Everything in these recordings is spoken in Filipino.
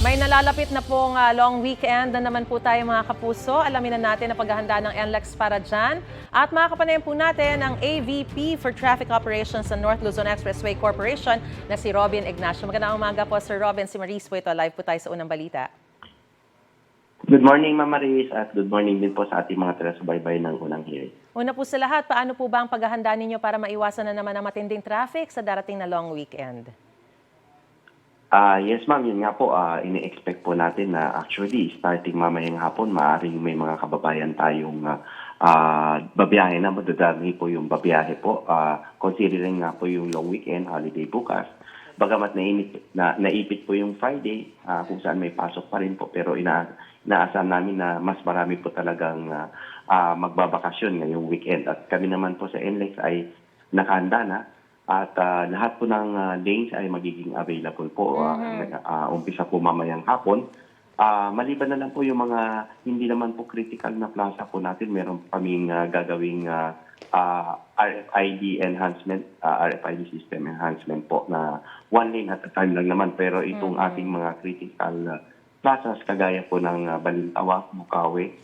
May nalalapit na pong long weekend na naman po tayo mga kapuso. Alamin na natin ang paghahanda ng NLEX para dyan. At makakapanayan po natin ang AVP for Traffic Operations sa North Luzon Expressway Corporation na si Robin Ignacio. Magandang umaga po, Sir Robin. Si Maris po ito. Live po tayo sa unang balita. Good morning, Ma'am Maris, at good morning din po sa ating mga taga-subaybay ng unang hearing. Una po sa lahat, paano po ba ang paghahanda ninyo para maiwasan na naman ang matinding traffic sa darating na long weekend? Yes, ma'am. Yun nga po, ini-expect po natin na actually, starting mamayang hapon, maaaring may mga kababayan tayong babiyahe na, madadami po yung babiyahe po. Considering nga po yung long weekend, holiday bukas. Bagamat naipit po yung Friday, kung saan may pasok pa rin po. Pero inaasahan namin na mas marami po talagang magbabakasyon ngayong weekend. At kami naman po sa NLEX ay nakahanda na. At lahat po ng lanes ay magiging available po. Umpisa po mamayang hapon. Maliban na lang po yung mga hindi naman po critical na plaza po natin, meron kaming gagawing RFID enhancement, RFID system enhancement po na one lane at a time lang naman. Pero itong ating mga critical plazas, kagaya po ng Balintawak, Bukawi,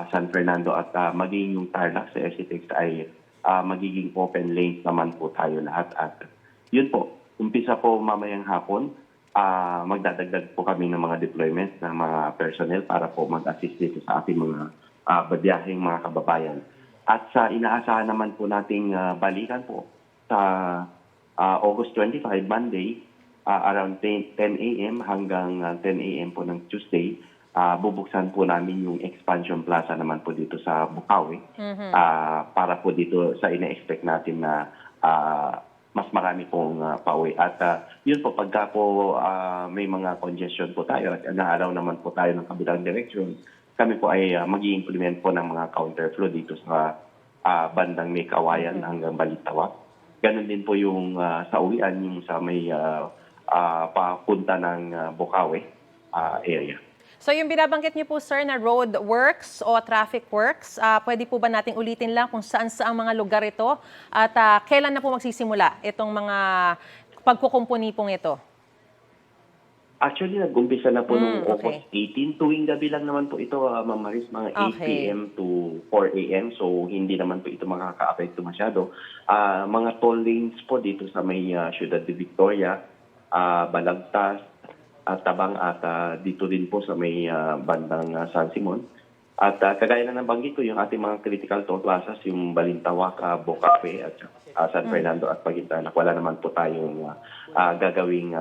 San Fernando at maging yung Tarlac sa SCTX ay magiging open lanes naman po tayo lahat. At yun po, umpisa po mamayang hapon, magdadagdag po kami ng mga deployments ng mga personnel para po mag-assist dito sa ating mga babiyaheng mga kababayan. At sa inaasahan naman po nating balikan po sa August 25, Monday, around 10 a.m. hanggang 10 a.m. po ng Tuesday, bubuksan po namin yung expansion plaza naman po dito sa Bukawi para po dito sa ina-expect natin na mas marami pong pauwi. At yun po, pagka po may mga congestion po tayo at naaraw naman po tayo ng kabilang direction, kami po ay mag-i-implement po ng mga counterflow dito sa bandang May Kawayan hanggang Balintawak. Ganon din po yung sa uwian, yung sa may papunta ng Bukawi area. So yung binabanggit niyo po, sir, na road works o traffic works, pwede po ba nating ulitin lang kung saan-saang mga lugar ito at kailan na po magsisimula itong mga pagkukumpuni pong ito? Actually, nag-umpisa na po noong August 18. Tuwing gabi lang naman po ito, Ma'am Maris, mga 8 p.m. to 4 a.m. So, hindi naman po ito makaka-apekto masyado. Mga toll lanes po dito sa may Ciudad de Victoria, Balagtas, Tabang at dito din po sa may bandang San Simon. At kagaya na nabanggit ko, yung ating mga critical toll plazas, yung Balintawak, Bukawi at San Fernando at Maguindanao, wala naman po tayong gagawing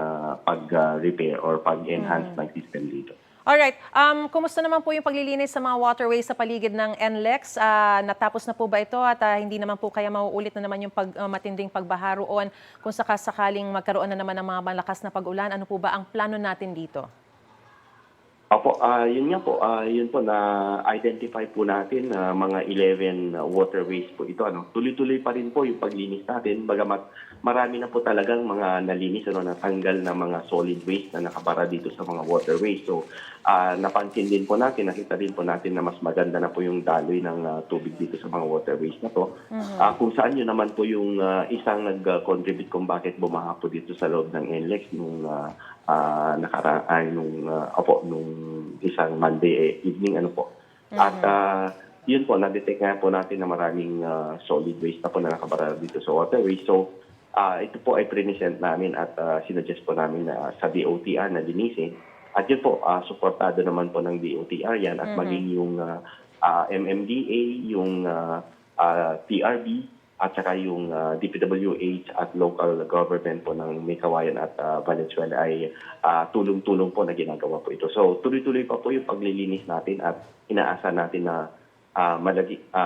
pag-repair or pag-enhance ng system dito. Alright, kumusta naman po yung paglilinis sa mga waterways sa paligid ng NLEX? Natapos na po ba ito at hindi naman po kaya mauulit na naman yung matinding pagbaha roon kung sakasakaling magkaroon na naman ng mga malakas na pag-ulan? Ano po ba ang plano natin dito? Opo, yun nga po, yun po na-identify po natin mga 11 waterways po ito. Tuloy-tuloy pa rin po yung paglinis natin, bagamat marami na po talagang mga nalinis, natanggal na mga solid waste na nakabara dito sa mga waterways. So, napansin din po natin, nakita din po natin na mas maganda na po yung daloy ng tubig dito sa mga waterways na to. Kung saan yun naman po yung isang nag-contribute kung bakit bumaha po dito sa loob ng NLEX nung nung isang Monday evening At yun po, na-detect nga po natin na maraming solid waste na po na nakabara dito sa waterway. So ito po ay present namin at sinuggest po namin na sa DOTR na linisin. At yun po, suportado naman po ng DOTR yan at maging yung MMDA, yung TRB, at saka yung DPWH at local government po ng May Kawayan at Valenzuela ay tulong-tulong po na ginagawa po ito. So tuloy-tuloy pa po yung paglilinis natin at inaasa natin na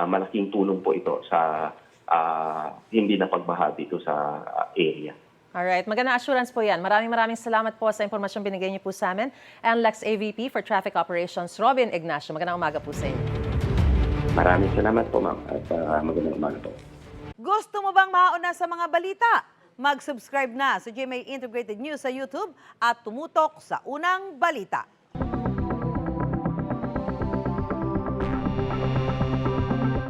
malaking tulong po ito sa hindi na pagbaha dito sa area. Alright, magandang assurance po yan. Maraming salamat po sa impormasyong binigay niyo po sa amin. NLEX AVP for Traffic Operations, Robin Ignacio. Magandang umaga po sa inyo. Maraming salamat po, ma'am, at magandang umaga po. Gusto mo bang mauna sa mga balita? Mag-subscribe na sa GMA Integrated News sa YouTube at tumutok sa Unang Balita.